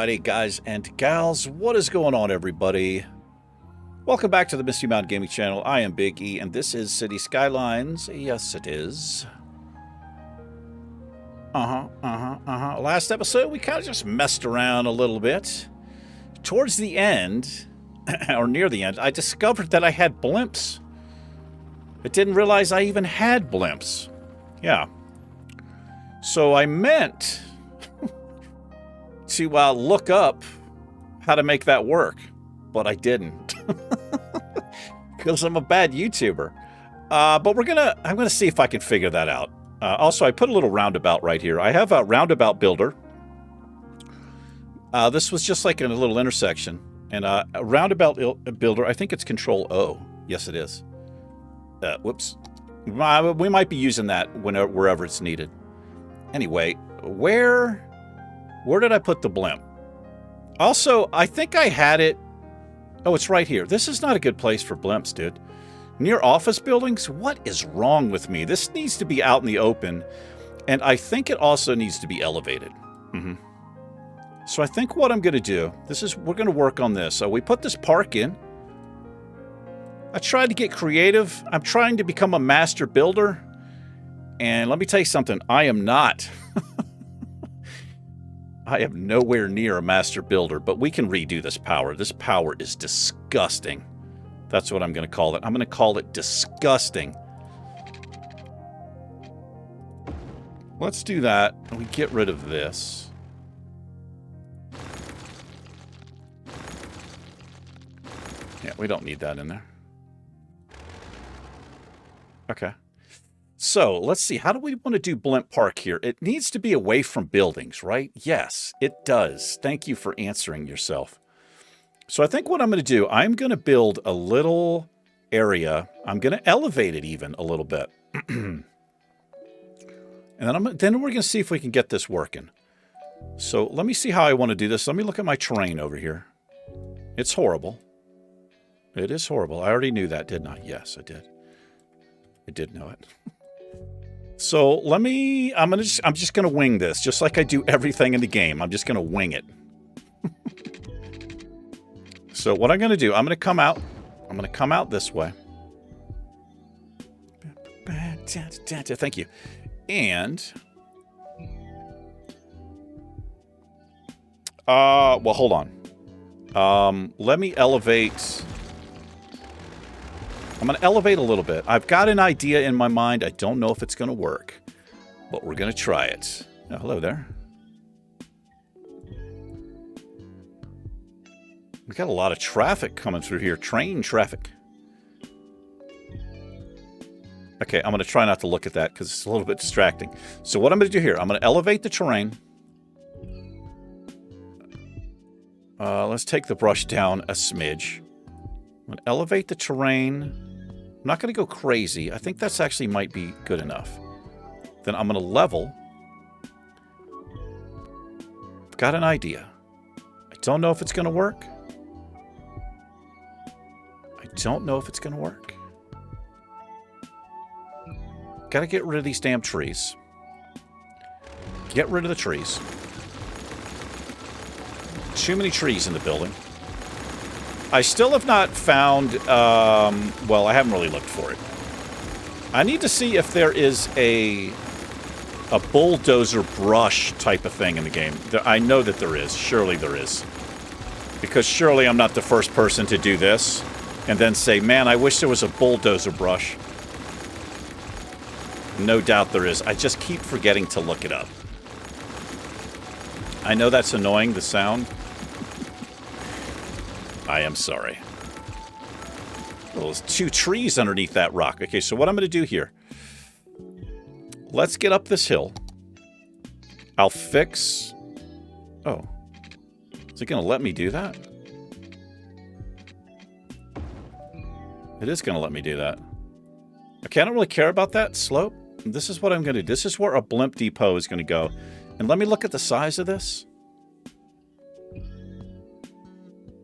Friday, guys and gals. What is going on, everybody? Welcome back to the Misty Mountain Gaming Channel. I am Big E, and this is City Skylines. Yes, it is. Last episode, we kind of just messed around a little bit. Towards the end, or near the end, I discovered that I had blimps. I didn't realize I even had blimps. Yeah. So I meant to look up how to make that work, but I didn't because I'm a bad YouTuber. But I'm gonna see if I can figure that out. Also, I put a little roundabout right here. I have a roundabout builder. This was just like in a little intersection, and a roundabout builder. I think it's Control O. Yes, it is. Whoops. We might be using that wherever it's needed. Anyway, where did I put the blimp? Also, I think I had it. Oh, it's right here. This is not a good place for blimps, dude. Near office buildings? What is wrong with me? This needs to be out in the open, and I think it also needs to be elevated. So I think what I'm going to do, we're going to work on this. So we put this park in. I tried to get creative. I'm trying to become a master builder. And let me tell you something, I am not. I am nowhere near a master builder, but we can redo this power. This power is disgusting. That's what I'm going to call it. I'm going to call it disgusting. Let's do that. And we get rid of this. Yeah, we don't need that in there. Okay. So, let's see. How do we want to do Blimp Park here? It needs to be away from buildings, right? Yes, it does. Thank you for answering yourself. So, I think what I'm going to do, I'm going to build a little area. I'm going to elevate it even a little bit. And then we're going to see if we can get this working. So, let me see how I want to do this. Let me look at my terrain over here. It's horrible. It is horrible. I already knew that, didn't I? Yes, I did. I did know it. So I'm just gonna wing this, just like I do everything in the game. I'm just gonna wing it. So what I'm gonna do, I'm gonna come out this way. Thank you. And well, hold on. Let me elevate. I'm going to elevate a little bit. I've got an idea in my mind. I don't know if it's going to work, but we're going to try it. Oh, hello there. We got a lot of traffic coming through here. Train traffic. Okay, I'm going to try not to look at that because it's a little bit distracting. So what I'm going to do here, I'm going to elevate the terrain. Let's take the brush down a smidge. I'm going to elevate the terrain. I'm not going to go crazy. I think that's actually might be good enough. Then I'm going to level. I've got an idea. I don't know if it's going to work. I don't know if it's going to work. Got to get rid of these damn trees. Get rid of the trees. Too many trees in the building. I still have not found, well, I haven't really looked for it. I need to see if there is a bulldozer brush type of thing in the game. I know that there is. Surely there is. Because surely I'm not the first person to do this and then say, man, I wish there was a bulldozer brush. No doubt there is. I just keep forgetting to look it up. I know that's annoying, the sound. I am sorry. Well, there's two trees underneath that rock. Okay, so what I'm going to do here. Let's get up this hill. I'll fix... Oh. Is it going to let me do that? It is going to let me do that. Okay, I don't really care about that slope. This is what I'm going to do. This is where a blimp depot is going to go. And let me look at the size of this.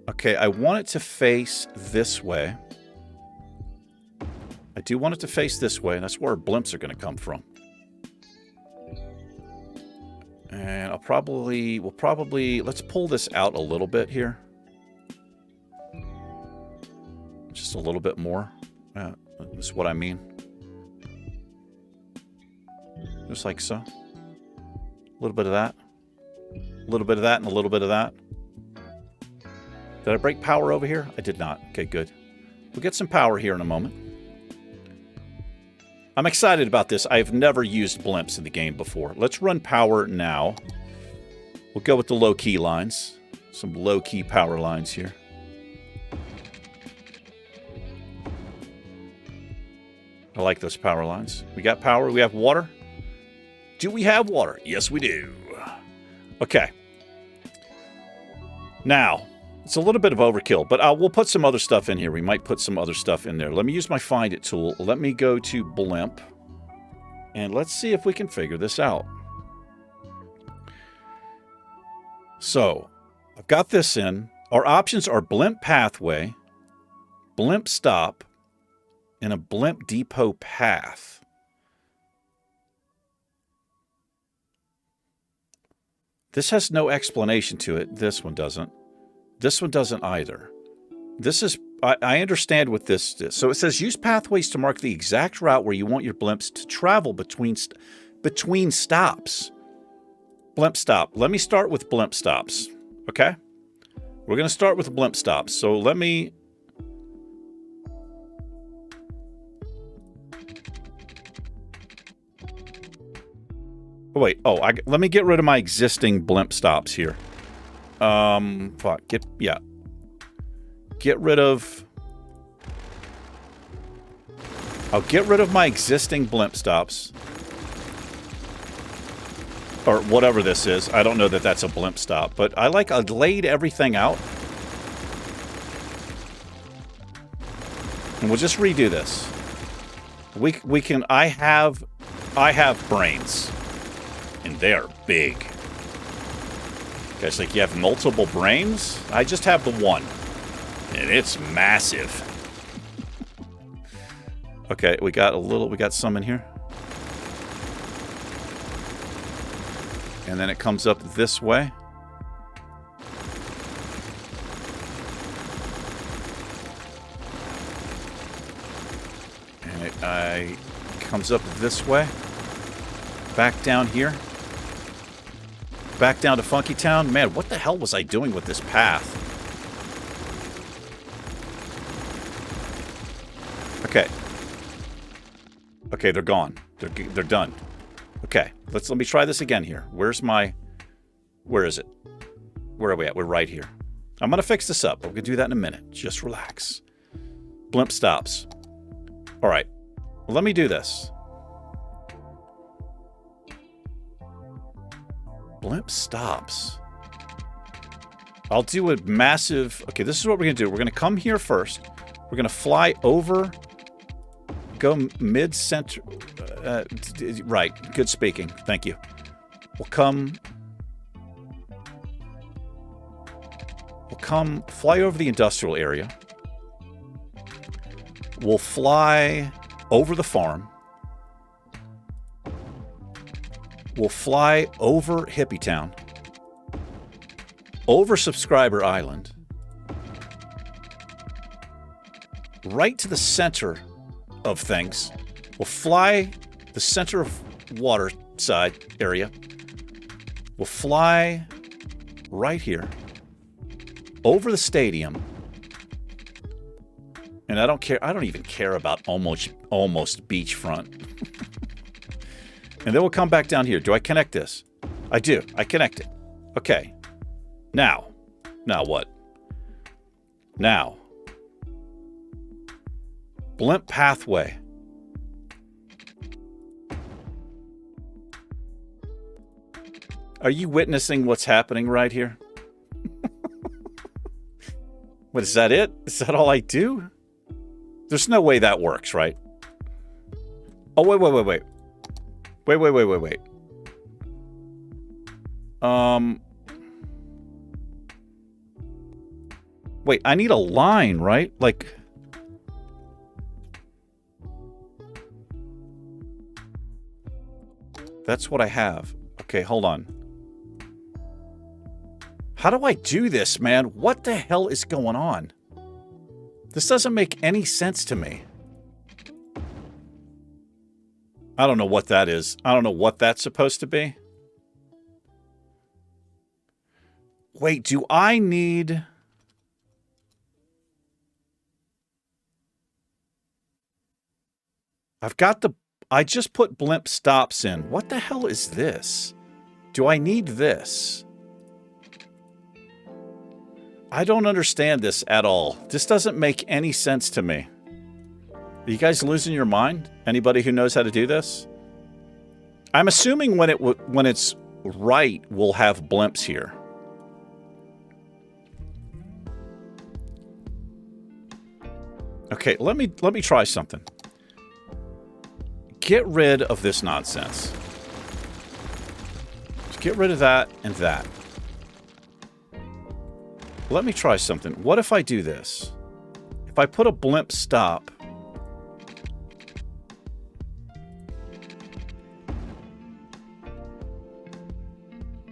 Okay, I want it to face this way. I do want it to face this way, and that's where blimps are going to come from. And we'll probably, let's pull this out a little bit here. Just a little bit more. That's what I mean. Just like so. A little bit of that. A little bit of that and a little bit of that. Did I break power over here? I did not. Okay, good. We'll get some power here in a moment. I'm excited about this. I've never used blimps in the game before. Let's run power now. We'll go with the low-key lines. Some low-key power lines here. I like those power lines. We got power. We have water. Do we have water? Yes, we do. Okay. Now, it's a little bit of overkill, but we'll put some other stuff in here. We might put some other stuff in there. Let me use my Find It tool. Let me go to Blimp. And let's see if we can figure this out. So, I've got this in. Our options are Blimp Pathway, Blimp Stop, and a Blimp Depot Path. This has no explanation to it. This one doesn't. This one doesn't either. This is, I understand what this is. So it says use pathways to mark the exact route where you want your blimps to travel between stops. Blimp stop. Let me start with blimp stops. Okay? We're going to start with blimp stops. So let me... Oh, wait. Oh, let me get rid of my existing blimp stops here. Fuck. Get rid of... I'll get rid of my existing blimp stops. Or whatever this is. I don't know that that's a blimp stop, but I laid everything out. And we'll just redo this. We can... I have brains. And they are big. Okay, it's like you have multiple brains? I just have the one. And it's massive. Okay, we got some in here. And then it comes up this way. And it comes up this way. Back down here. Back down to Funky Town. Man, what the hell was I doing with this path? Okay. Okay, they're gone. They're done. Okay, let me try this again here. Where is it? Where are we at? We're right here. I'm going to fix this up. We're going to do that in a minute. Just relax. Blimp stops. All right. Well, let me do this. Blimp stops. I'll do a massive... Okay, this is what we're going to do. We're going to come here first. We're going to fly over... Go mid-center... right. Good speaking. Thank you. We'll come... fly over the industrial area. We'll fly over the farm. We'll fly over Hippie Town. Over Subscriber Island. Right to the center of things. We'll fly the center of water side area. We'll fly right here. Over the stadium. And I don't care. I don't even care about almost beachfront. And then we'll come back down here. Do I connect this? I do. I connect it. Okay. Now what? Now. Blimp pathway. Are you witnessing what's happening right here? What, is that it? Is that all I do? There's no way that works, right? Oh, wait. Wait. Wait, I need a line, right? Like... That's what I have. Okay, hold on. How do I do this, man? What the hell is going on? This doesn't make any sense to me. I don't know what that is. I don't know what that's supposed to be. Wait, do I need... I've got the... I just put blimp stops in. What the hell is this? Do I need this? I don't understand this at all. This doesn't make any sense to me. Are you guys losing your mind? Anybody who knows how to do this? I'm assuming when it's right, we'll have blimps here. Okay, let me try something. Get rid of this nonsense. Just get rid of that and that. Let me try something. What if I do this? If I put a blimp stop...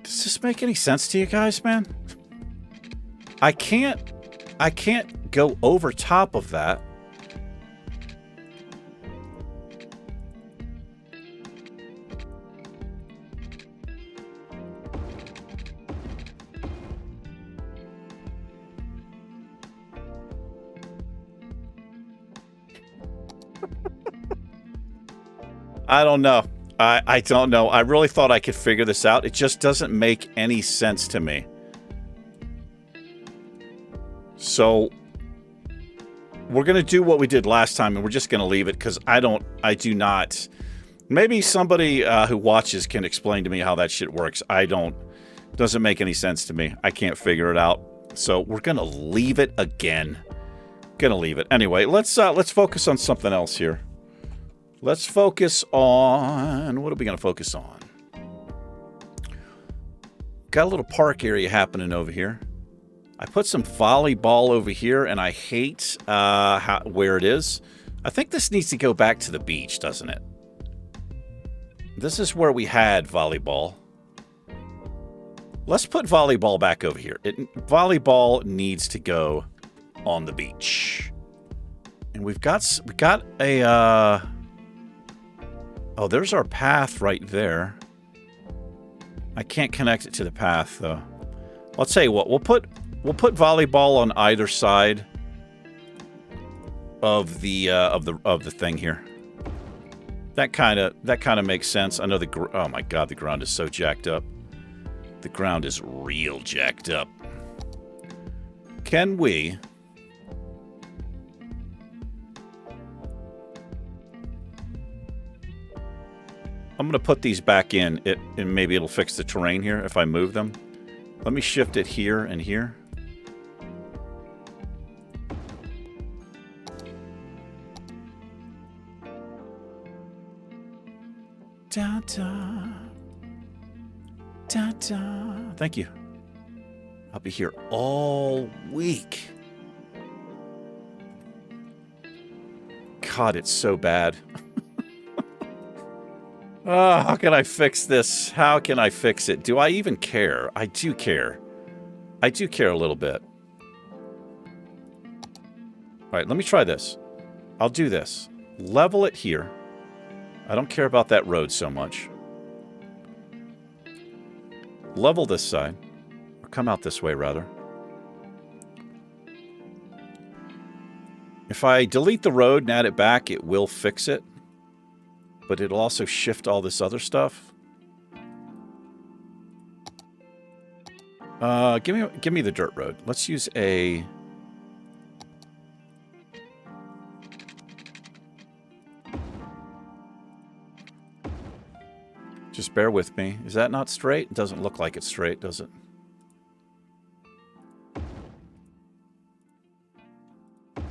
Does this make any sense to you guys, man? I can't go over top of that. I don't know. I don't know. I really thought I could figure this out. It just doesn't make any sense to me. So we're going to do what we did last time, and we're just going to leave it because I do not. Maybe somebody who watches can explain to me how that shit works. Doesn't make any sense to me. I can't figure it out. So we're going to leave it again. Going to leave it. Anyway, let's focus on something else here. Let's focus on... What are we going to focus on? Got a little park area happening over here. I put some volleyball over here, and I hate where it is. I think this needs to go back to the beach, doesn't it? This is where we had volleyball. Let's put volleyball back over here. Volleyball needs to go on the beach. And we got a... Oh, there's our path right there. I can't connect it to the path though. I'll tell you what, we'll put volleyball on either side of the thing here. That kind of makes sense. I know oh my god, the ground is so jacked up. The ground is real jacked up. Can we... I'm going to put these back in, and maybe it'll fix the terrain here if I move them. Let me shift it here and here. Da, da. Da, da. Thank you. I'll be here all week. God, it's so bad. Oh, how can I fix this? How can I fix it? Do I even care? I do care. I do care a little bit. All right, let me try this. I'll do this. Level it here. I don't care about that road so much. Level this side. Or come out this way, rather. If I delete the road and add it back, it will fix it. But it'll also shift all this other stuff. Give me the dirt road. Let's use a... Just bear with me. Is that not straight? It doesn't look like it's straight, does it?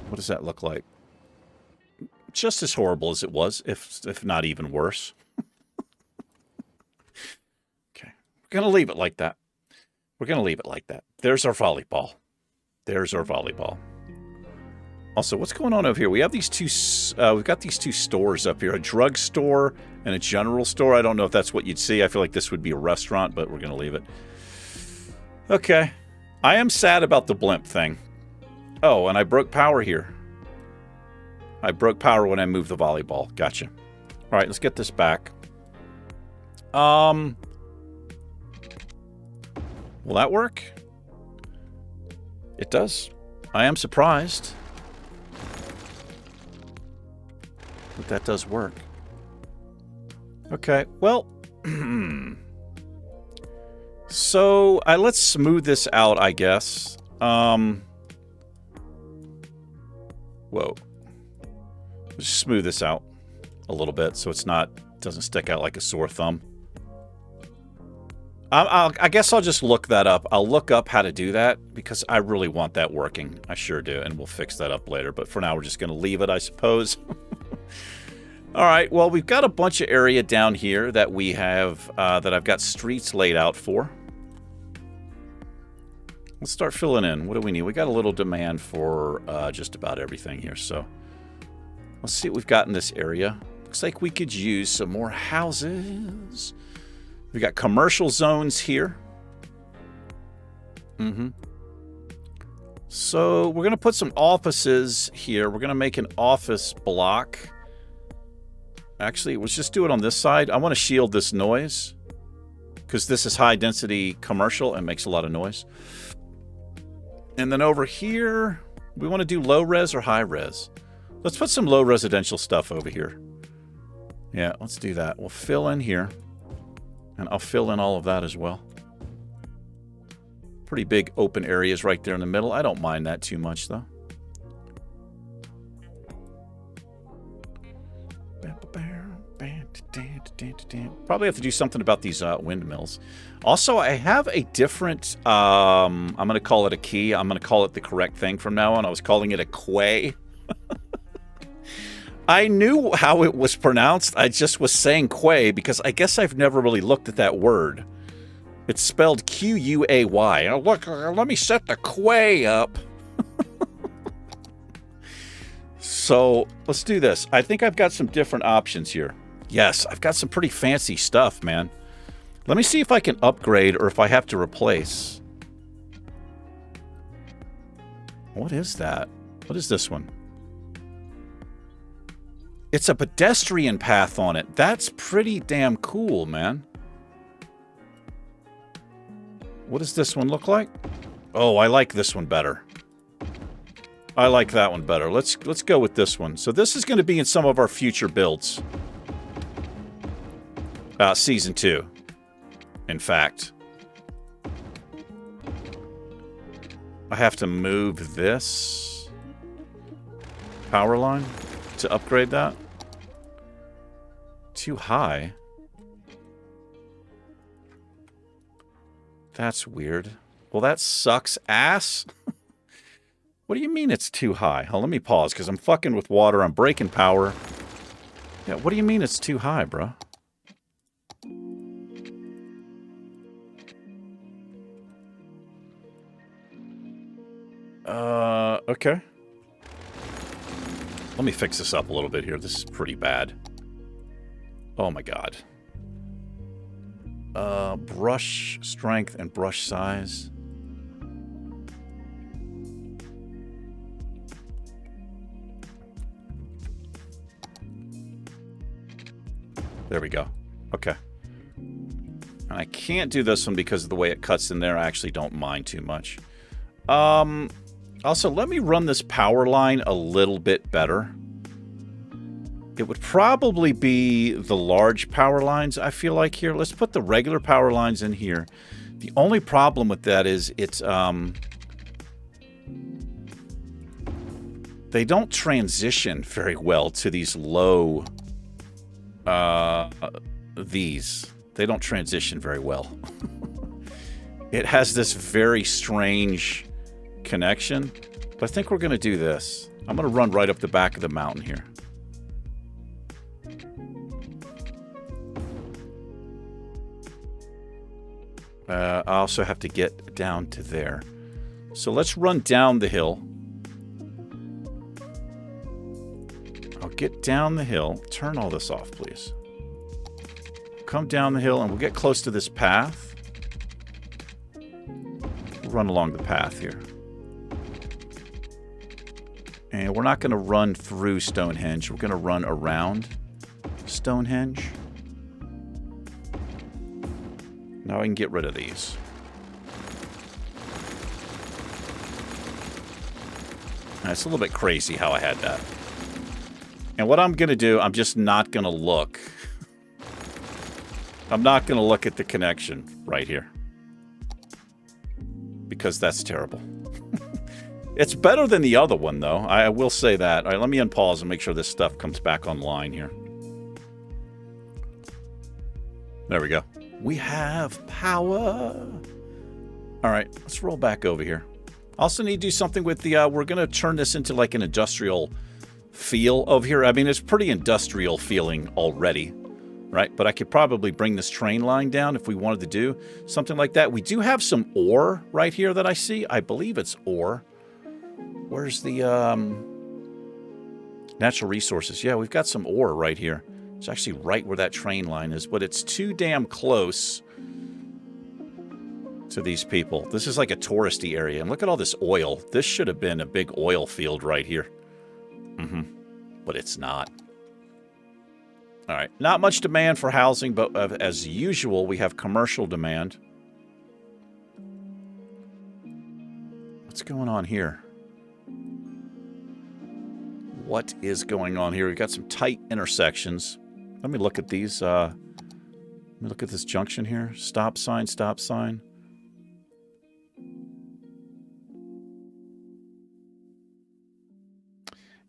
What does that look like? Just as horrible as it was, if not even worse. Okay. We're going to leave it like that. We're going to leave it like that. There's our volleyball. There's our volleyball. Also, what's going on over here? We have these two, we've got these two stores up here. A drugstore and a general store. I don't know if that's what you'd see. I feel like this would be a restaurant, but we're going to leave it. Okay. I am sad about the blimp thing. Oh, and I broke power here. I broke power when I moved the volleyball. Gotcha. All right, let's get this back. Will that work? It does. I am surprised. But that does work. Okay, well... So, let's smooth this out, I guess. Whoa. Just smooth this out a little bit so it's not... doesn't stick out like a sore thumb. I guess I'll just look that up. I'll look up how to do that because I really want that working. I sure do, and we'll fix that up later. But for now, we're just going to leave it, I suppose. All right, well, we've got a bunch of area down here that we have, that I've got streets laid out for. Let's start filling in. What do we need? We got a little demand for just about everything here, so let's see what we've got in this area. Looks like we could use some more houses. We got commercial zones here. So we're going to put some offices here. We're going to make an office block. Actually, let's just do it on this side. I want to shield this noise because this is high density commercial and makes a lot of noise. And then over here, we want to do low res or high res. Let's put some low residential stuff over here. Yeah, let's do that. We'll fill in here. And I'll fill in all of that as well. Pretty big open areas right there in the middle. I don't mind that too much, though. Probably have to do something about these windmills. Also, I have a different... I'm going to call it a key. I'm going to call it the correct thing from now on. I was calling it a quay. I knew how it was pronounced. I just was saying quay because I guess I've never really looked at that word. It's spelled Q-U-A-Y. Oh, look, let me set the quay up. So let's do this. I think I've got some different options here. Yes, I've got some pretty fancy stuff, man. Let me see if I can upgrade or if I have to replace. What is that? What is this one? It's a pedestrian path on it. That's pretty damn cool, man. What does this one look like? Oh, I like this one better. I like that one better. Let's go with this one. So this is going to be in some of our future builds. Season 2. In fact. I have to move this power line to upgrade that. Too high. That's weird. Well, that sucks ass. What do you mean it's too high? Oh, let me pause because I'm fucking with water. I'm breaking power. Yeah, what do you mean it's too high, bro? Okay. Let me fix this up a little bit here. This is pretty bad. Oh my god. Brush strength and brush size. There we go. Okay. And I can't do this one because of the way it cuts in there. I actually don't mind too much. Also, let me run this power line a little bit better. It would probably be the large power lines, I feel like, here. Let's put the regular power lines in here. The only problem with that is it's, they don't transition very well to these low, these. They don't transition very well. It has this very strange connection. But I think we're going to do this. I'm going to run right up the back of the mountain here. I also have to get down to there. So let's run down the hill. I'll get down the hill. Turn all this off, please. Come down the hill and we'll get close to this path. run along the path here. And we're not going to run through Stonehenge. We're going to run around Stonehenge. Now I can get rid of these. It's a little bit crazy how I had that. And what I'm going to do, I'm just not going to look. I'm not going to look at the connection right here. Because that's terrible. It's better than the other one, though. I will say that. All right, let me unpause and make sure this stuff comes back online here. There we go. We have power. All right, let's roll back over here. Also need to do something with the, we're going to turn this into like an industrial feel over here. I mean, it's pretty industrial feeling already, right? But I could probably bring this train line down if we wanted to do something like that. We do have some ore right here that I see. I believe it's ore. Where's the natural resources? Yeah, we've got some ore right here. It's actually right where that train line is, but it's too damn close to these people. This is like a touristy area. And look at all this oil. This should have been a big oil field right here. But it's not. All right. Not much demand for housing, but as usual, we have commercial demand. What's going on here? What is going on here? We've got some tight intersections. Let me look at these. Let me look at this junction here. Stop sign, stop sign.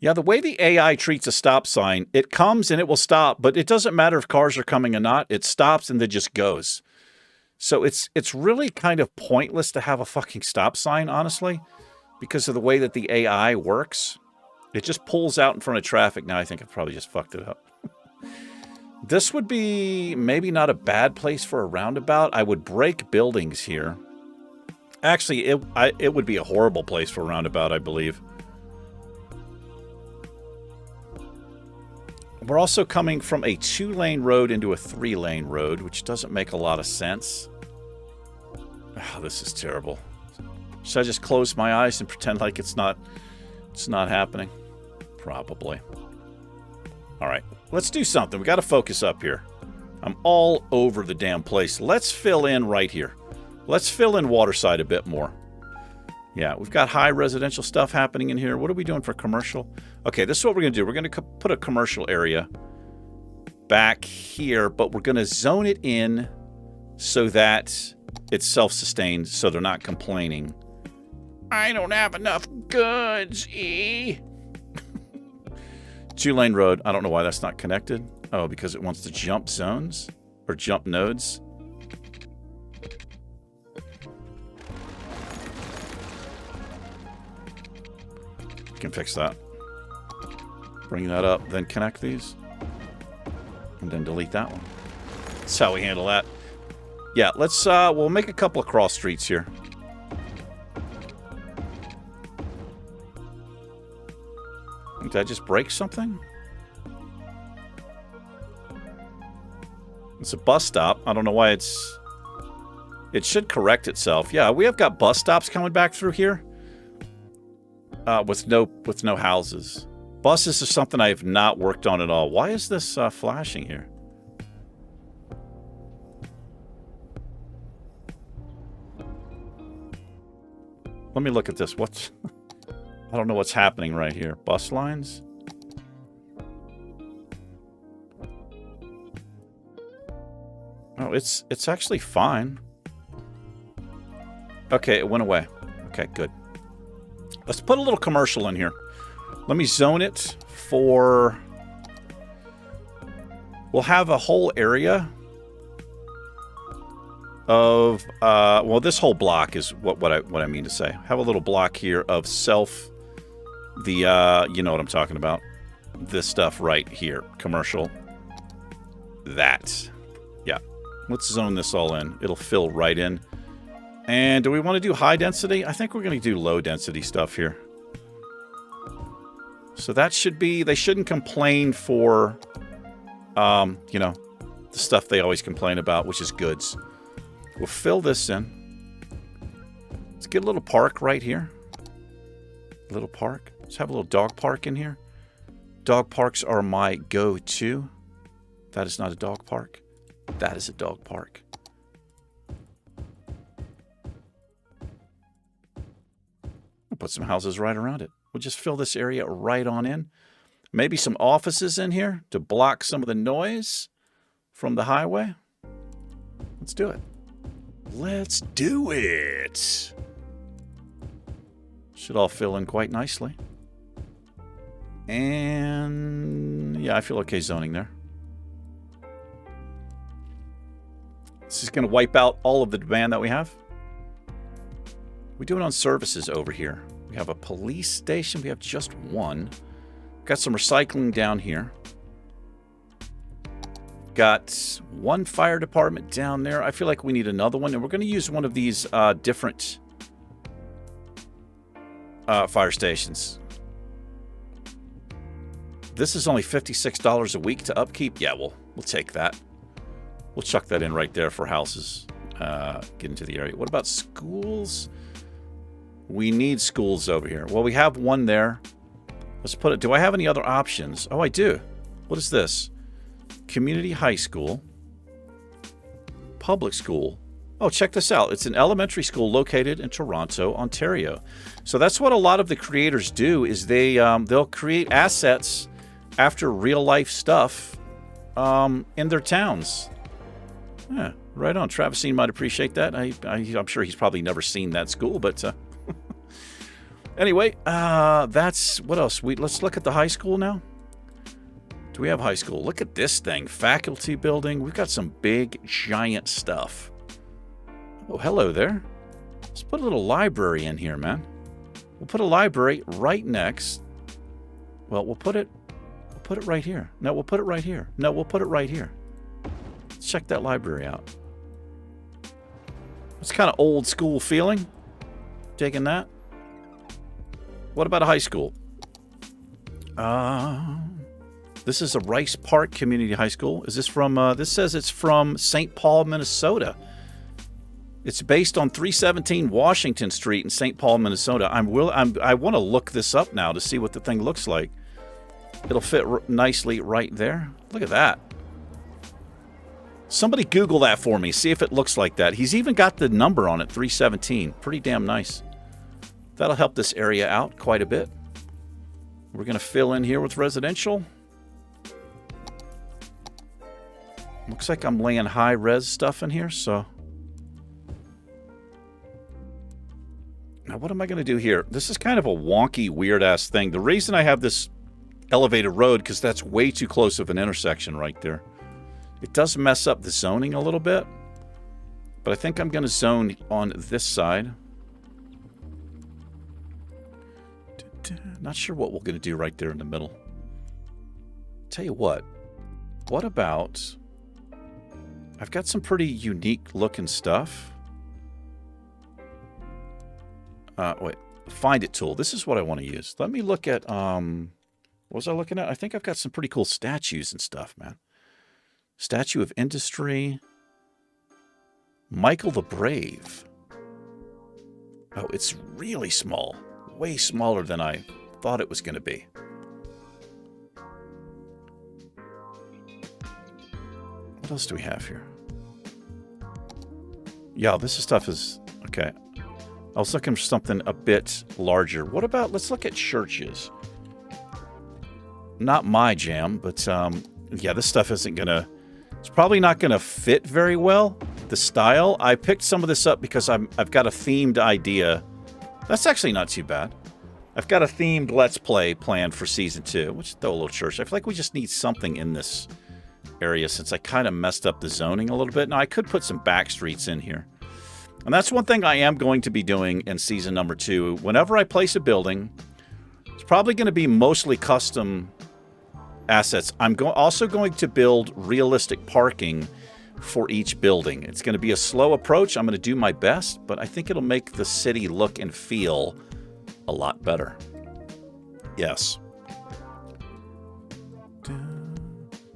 Yeah, the way the AI treats a stop sign, it comes and it will stop, but it doesn't matter if cars are coming or not. It stops and then just goes. So it's really kind of pointless to have a fucking stop sign, honestly, because of the way that the AI works. It just pulls out in front of traffic. Now I think I probably just fucked it up. This would be maybe not a bad place for a roundabout. I would break buildings here. Actually, it would be a horrible place for a roundabout, I believe. We're also coming from a 2-lane road into a 3-lane road, which doesn't make a lot of sense. Oh, this is terrible. Should I just close my eyes and pretend like it's not happening? Probably. All right, let's do something. We got to focus up here. I'm all over the damn place. Let's fill in right here. Let's fill in Waterside a bit more. Yeah, we've got high residential stuff happening in here. What are we doing for commercial? Okay, this is what we're going to do. We're going to put a commercial area back here, but we're going to zone it in so that it's self-sustained, so they're not complaining. I don't have enough goods, 2-lane road. I don't know why that's not connected. Oh, because it wants to jump zones or jump nodes. Can fix that. Bring that up, then connect these. And then delete that one. That's how we handle that. Yeah, let's, we'll make a couple of cross streets here. Did I just break something? It's a bus stop. I don't know why it's... It should correct itself. Yeah, we have got bus stops coming back through here. With no houses. Buses is something I have not worked on at all. Why is this flashing here? Let me look at this. What's... I don't know what's happening right here. Bus lines? Oh, it's actually fine. Okay, it went away. Okay, good. Let's put a little commercial in here. Let me zone it for... We'll have a whole area of... well, this whole block is what I mean to say. Have a little block here of self... The, you know what I'm talking about. This stuff right here. Commercial. That. Yeah. Let's zone this all in. It'll fill right in. And do we want to do high density? I think we're going to do low density stuff here. So that should be... They shouldn't complain for, you know, the stuff they always complain about, which is goods. We'll fill this in. It's get a little park right here. A little park. Let's have a little dog park in here. Dog parks are my go-to. That is not a dog park. That is a dog park. We'll put some houses right around it. We'll just fill this area right on in. Maybe some offices in here to block some of the noise from the highway. Let's do it. Let's do it. Should all fill in quite nicely. And yeah, I feel okay zoning there. This is going to wipe out all of the demand that we have. We do it on services over here. We have a police station. We have just one. Got some recycling down here. Got one fire department down there. I feel like we need another one. And we're going to use one of these different fire stations. This is only $56 a week to upkeep. Yeah, we'll take that. We'll chuck that in right there for houses. Get into the area. What about schools? We need schools over here. Well, we have one there. Let's put it. Do I have any other options? Oh, I do. What is this? Community high school. Public school. Oh, check this out. It's an elementary school located in Toronto, Ontario. So that's what a lot of the creators do is they'll create assets after real life stuff in their towns. Yeah, right on. Travisine might appreciate that. I'm sure he's probably never seen that school, but anyway, that's what else? Let's look at the high school now. Do we have high school? Look at this thing. Faculty building. We've got some big, giant stuff. Oh, hello there. Let's put a little library in here, man. We'll put a library right next. Well, we'll put it right here. No, we'll put it right here. No, we'll put it right here. Let's check that library out. It's kind of old school feeling. Taking that. What about a high school? This is a Rice Park Community High School. Is this from, this says it's from St. Paul, Minnesota. It's based on 317 Washington Street in St. Paul, Minnesota. I want to look this up now to see what the thing looks like. It'll fit nicely right there. Look at that. Somebody Google that for me. See if it looks like that. He's even got the number on it, 317. Pretty damn nice. That'll help this area out quite a bit. We're going to fill in here with residential. Looks like I'm laying high-res stuff in here, so... Now, what am I going to do here? This is kind of a wonky, weird-ass thing. The reason I have this elevated road, because that's way too close of an intersection right there. It does mess up the zoning a little bit, but I think I'm going to zone on this side. Not sure what we're going to do right there in the middle. Tell you what about... I've got some pretty unique looking stuff. Wait, find it tool. This is what I want to use. Let me look at, what was I looking at? I think I've got some pretty cool statues and stuff, man. Statue of Industry. Michael the Brave. Oh, it's really small. Way smaller than I thought it was going to be. What else do we have here? Yeah, this stuff is... Okay. I was looking for something a bit larger. What about... Let's look at churches. Not my jam, but yeah, this stuff isn't going to... It's probably not going to fit very well. The style. I picked some of this up because I've got a themed idea. That's actually not too bad. I've got a themed Let's Play planned for Season 2, which is throw a little church. I feel like we just need something in this area since I kind of messed up the zoning a little bit. Now, I could put some back streets in here. And that's one thing I am going to be doing in Season number 2. Whenever I place a building, it's probably going to be mostly custom assets. I'm also going to build realistic parking for each building. It's going to be a slow approach. I'm going to do my best, but I think it'll make the city look and feel a lot better. Yes.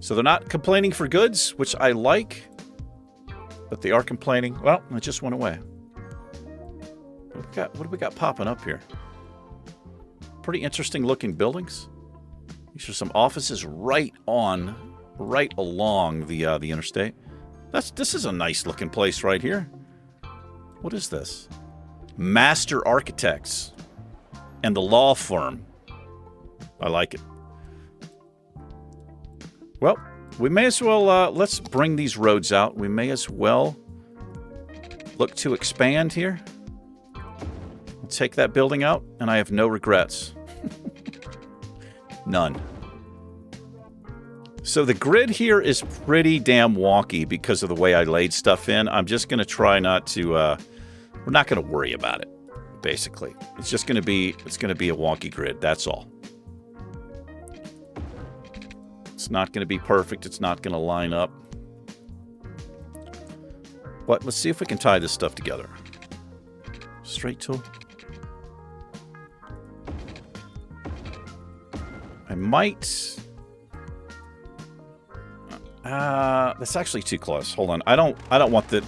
So they're not complaining for goods, which I like, but they are complaining. Well, it just went away. What do we got popping up here? Pretty interesting looking buildings. These are some offices right along the interstate. This is a nice looking place right here. What is this? Master Architects and the law firm. I like it. Well, we may as well, let's bring these roads out. We may as well look to expand here. We'll take that building out, and I have no regrets. None. So the grid here is pretty damn wonky because of the way I laid stuff in. I'm just going to try not to, we're not going to worry about it, basically. It's just going to be, a wonky grid, that's all. It's not going to be perfect. It's not going to line up. But let's see if we can tie this stuff together. Straight tool. I might... that's actually too close. Hold on. I don't want it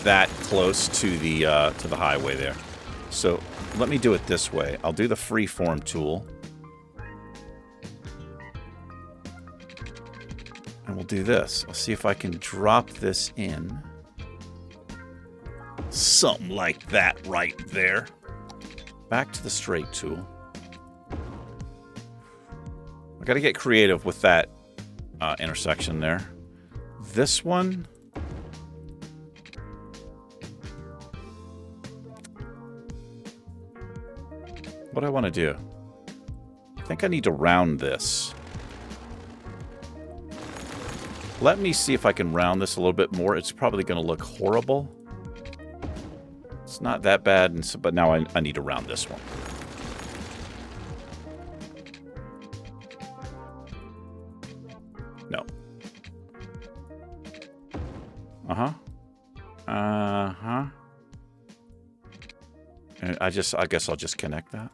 that close to the highway there. So let me do it this way. I'll do the freeform tool. And we'll do this. I'll see if I can drop this in. Something like that right there. Back to the straight tool. I gotta get creative with that intersection there. This one. What do I want to do? I think I need to round this. Let me see if I can round this a little bit more. It's probably going to look horrible. It's not that bad, but now I need to round this one. No. Uh-huh. Uh-huh. And I guess I'll just connect that.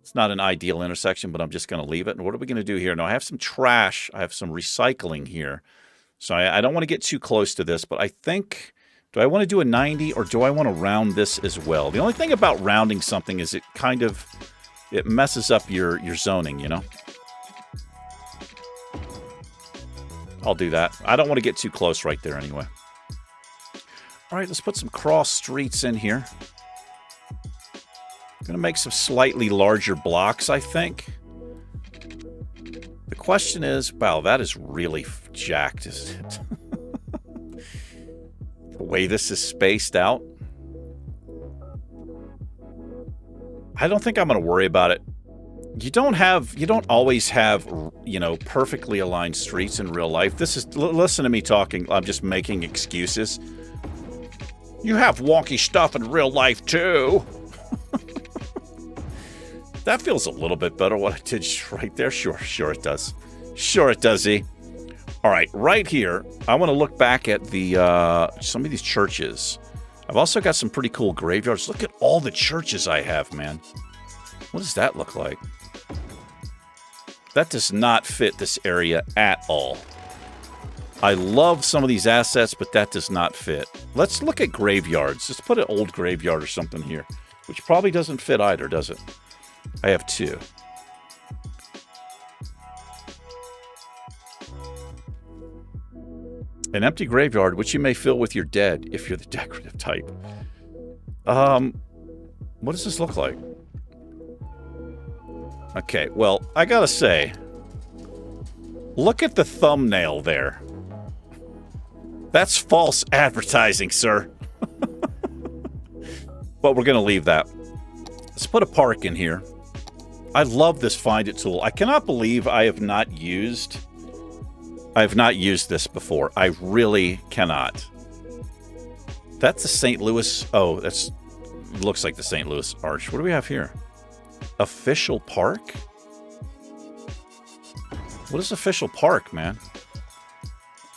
It's not an ideal intersection, but I'm just going to leave it. And what are we going to do here? Now, I have some trash. I have some recycling here. So I don't want to get too close to this, but I think... Do I want to do a 90 or do I want to round this as well? The only thing about rounding something is it messes up your zoning, you know? I'll do that. I don't want to get too close right there anyway. All right, let's put some cross streets in here. I'm going to make some slightly larger blocks, I think. The question is, wow, that is really jacked, isn't it? The way this is spaced out. I don't think I'm going to worry about it. You don't always have, you know, perfectly aligned streets in real life. Listen to me talking. I'm just making excuses. You have wonky stuff in real life too. That feels a little bit better what I did right there. Sure it does. Sure it does, E. All right, right here, I want to look back at the some of these churches. I've also got some pretty cool graveyards. Look at all the churches I have, man. What does that look like? That does not fit this area at all. I love some of these assets, but that does not fit. Let's look at graveyards. Let's put an old graveyard or something here, which probably doesn't fit either, does it? I have two. An empty graveyard, which you may fill with your dead if you're the decorative type. What does this look like? Okay, well, I gotta say, look at the thumbnail there. That's false advertising, sir. But we're gonna leave that. Let's put a park in here. I love this Find It tool. I cannot believe I have not used this before. I really cannot. That's the St. Louis. Oh, looks like the St. Louis Arch. What do we have here? Official park? What is official park, man?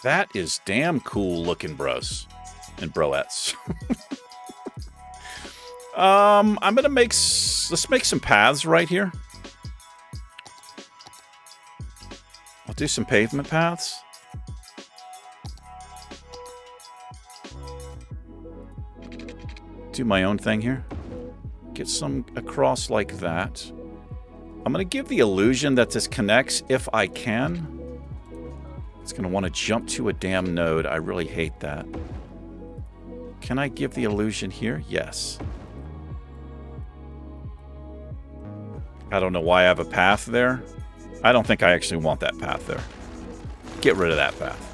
That is damn cool looking, bros and broettes. I'm gonna let's make some paths right here. I'll do some pavement paths. Do my own thing here. Get some across like that. I'm going to give the illusion that this connects if I can. It's going to want to jump to a damn node. I really hate that. Can I give the illusion here? Yes. I don't know why I have a path there. I don't think I actually want that path there. Get rid of that path.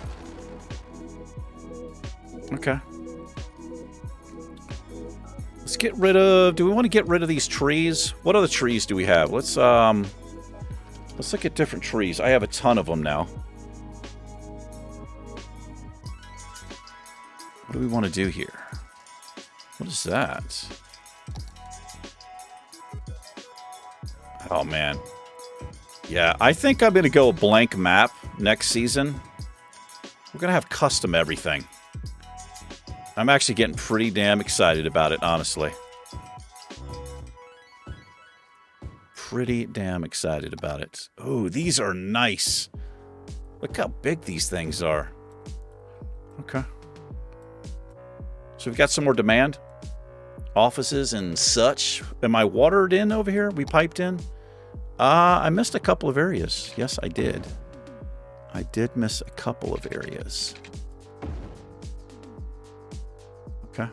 Okay. Let's get rid of... Do we want to get rid of these trees? What other trees do we have? Let's look at different trees. I have a ton of them now. What do we want to do here? What is that? Oh, man. Yeah, I think I'm going to go a blank map next season. We're going to have custom everything. I'm actually getting pretty damn excited about it, honestly. Pretty damn excited about it. Oh, these are nice. Look how big these things are. Okay. So we've got some more demand. Offices and such. Am I watered in over here? We piped in? I missed a couple of areas. Yes, I did. I did miss a couple of areas. Okay.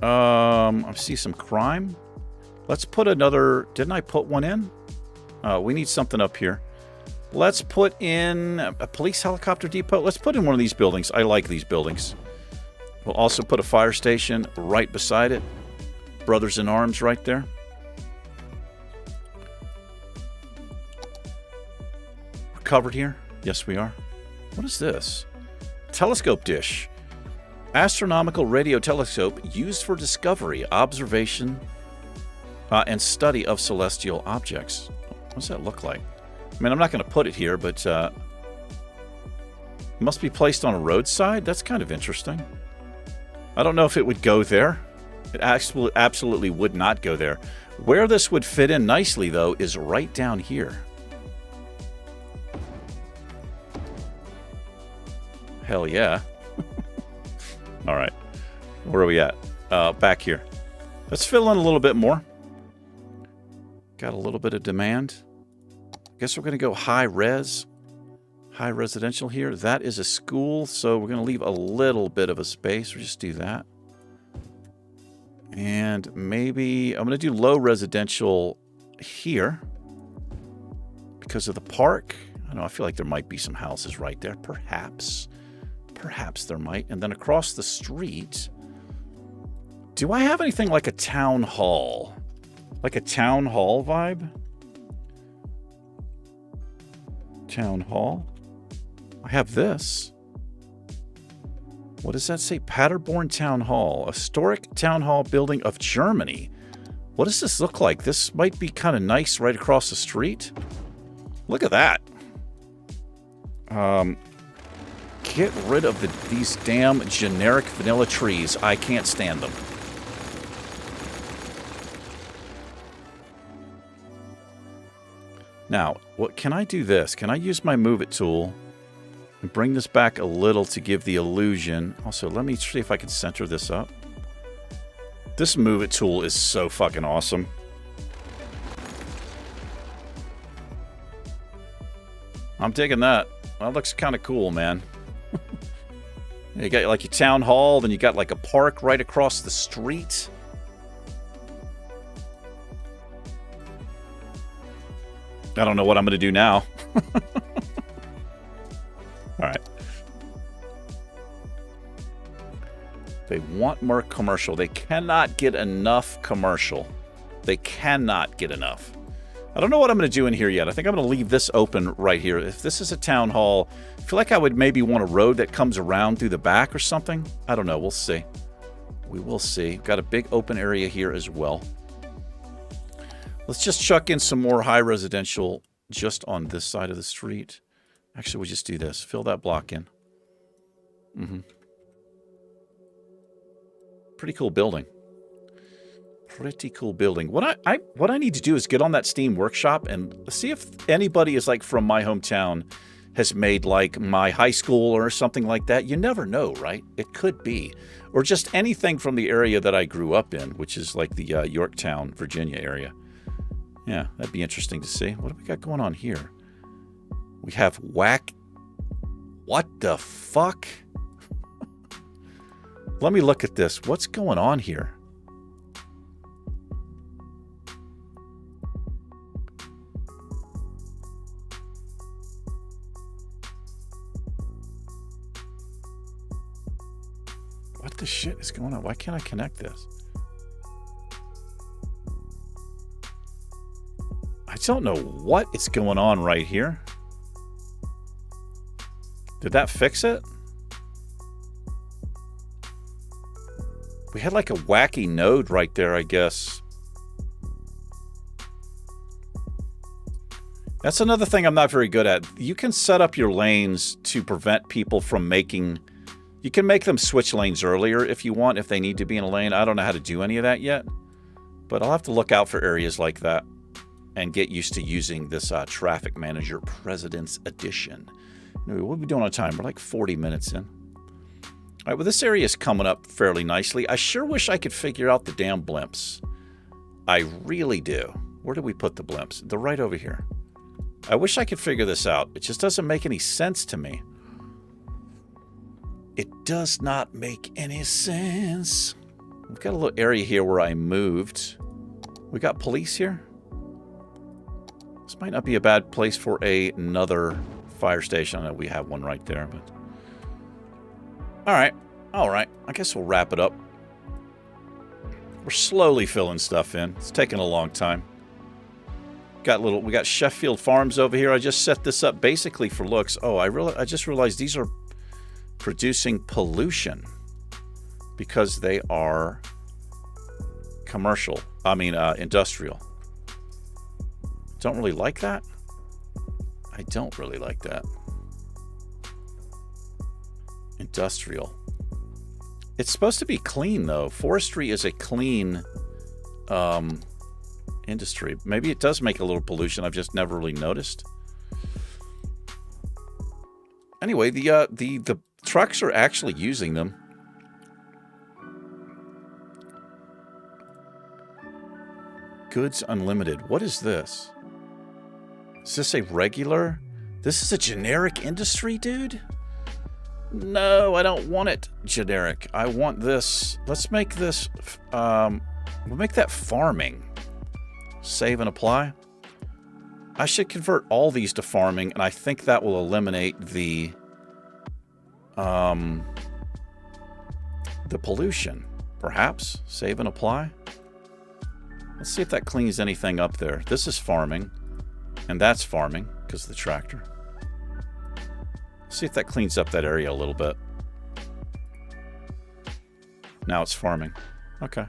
I see some crime. Let's put another... Didn't I put one in? We need something up here. Let's put in a police helicopter depot. Let's put in one of these buildings. I like these buildings. We'll also put a fire station right beside it. Brothers in Arms right there. We're covered here? Yes, we are. What is this? Telescope dish. Astronomical radio telescope used for discovery, observation, and study of celestial objects. What does that look like? I mean, I'm not going to put it here, but it must be placed on a roadside? That's kind of interesting. I don't know if it would go there. It absolutely would not go there. Where this would fit in nicely, though, is right down here. Hell yeah. All right. Where are we at? Back here. Let's fill in a little bit more. Got a little bit of demand. Guess we're going to go high res. High residential here. That is a school, so we're going to leave a little bit of a space. We'll just do that. And maybe I'm going to do low residential here because of the park. I don't know. I feel like there might be some houses right there. Perhaps. Perhaps there might. And then across the street, do I have anything like a town hall? Like a town hall vibe? Town hall. I have this. What does that say? Paderborn Town Hall. Historic town hall building of Germany. What does this look like? This might be kind of nice right across the street. Look at that. Get rid of these damn generic vanilla trees. I can't stand them. Now, what can I do this? Can I use my Move It tool and bring this back a little to give the illusion? Also, let me see if I can center this up. This Move It tool is so fucking awesome. I'm digging that. That looks kind of cool, man. You got like your town hall, then you got like a park right across the street. I don't know what I'm going to do now. All right. They want more commercial. They cannot get enough commercial. They cannot get enough. I don't know what I'm going to do in here yet. I think I'm going to leave this open right here. If this is a town hall, I feel like I would maybe want a road that comes around through the back or something. I don't know. We'll see. We will see. Got a big open area here as well. Let's just chuck in some more high residential just on this side of the street. Actually, we'll just do this. Fill that block in. Pretty cool building. Pretty cool building. What I need to do is get on that Steam Workshop and see if anybody is like from my hometown has made like my high school or something like that. You never know, right? It could be. Or just anything from the area that I grew up in, which is like the Yorktown, Virginia area. Yeah, that'd be interesting to see. What do we got going on here? We have whack. What the fuck? Let me look at this. What's going on here? What the shit is going on? Why can't I connect this? I don't know what is going on right here. Did that fix it? We had like a wacky node right there, I guess. That's another thing I'm not very good at. You can set up your lanes to prevent people from making... You can make them switch lanes earlier if you want, if they need to be in a lane. I don't know how to do any of that yet. But I'll have to look out for areas like that and get used to using this Traffic Manager President's Edition. Anyway, what are we doing on time? We're like 40 minutes in. All right, well, this area is coming up fairly nicely. I sure wish I could figure out the damn blimps. I really do. Where do we put the blimps? They're right over here. I wish I could figure this out. It just doesn't make any sense to me. It does not make any sense. We've got a little area here where I moved. We got police here. This might not be a bad place for another fire station. I know we have one right there, but... All right. I guess we'll wrap it up. We're slowly filling stuff in. It's taking a long time. We got Sheffield Farms over here. I just set this up basically for looks. Oh, I just realized these are producing pollution because they are commercial. I mean, industrial. Don't really like that. I don't really like that. Industrial. It's supposed to be clean, though. Forestry is a clean industry. Maybe it does make a little pollution. I've just never really noticed. Anyway, the trucks are actually using them. Goods Unlimited. What is this? Is this a regular? This is a generic industry, dude? No, I don't want it generic. I want this. Let's make this, we'll make that farming. Save and apply. I should convert all these to farming, and I think that will eliminate the pollution. Perhaps. Save and apply. Let's see if that cleans anything up there. This is farming, and that's farming because of the tractor. See if that cleans up that area a little bit. Now it's farming. Okay.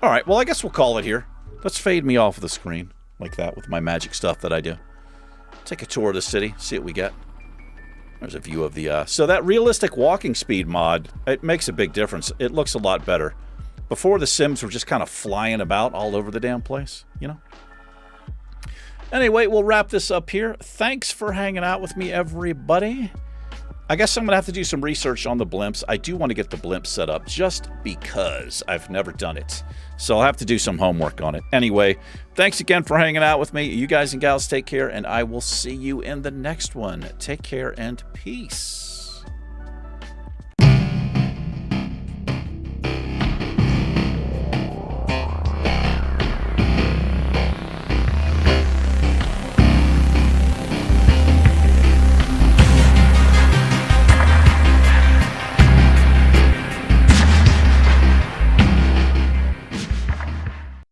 All right, well, I guess we'll call it here. Let's fade me off of the screen like that with my magic stuff that I do. Take a tour of the city, see what we get. There's a view of the... So that realistic walking speed mod, it makes a big difference. It looks a lot better. Before, the Sims were just kind of flying about all over the damn place, you know? Anyway, we'll wrap this up here. Thanks for hanging out with me, everybody. I guess I'm going to have to do some research on the blimps. I do want to get the blimp set up just because I've never done it. So I'll have to do some homework on it. Anyway, thanks again for hanging out with me. You guys and gals take care, and I will see you in the next one. Take care and peace.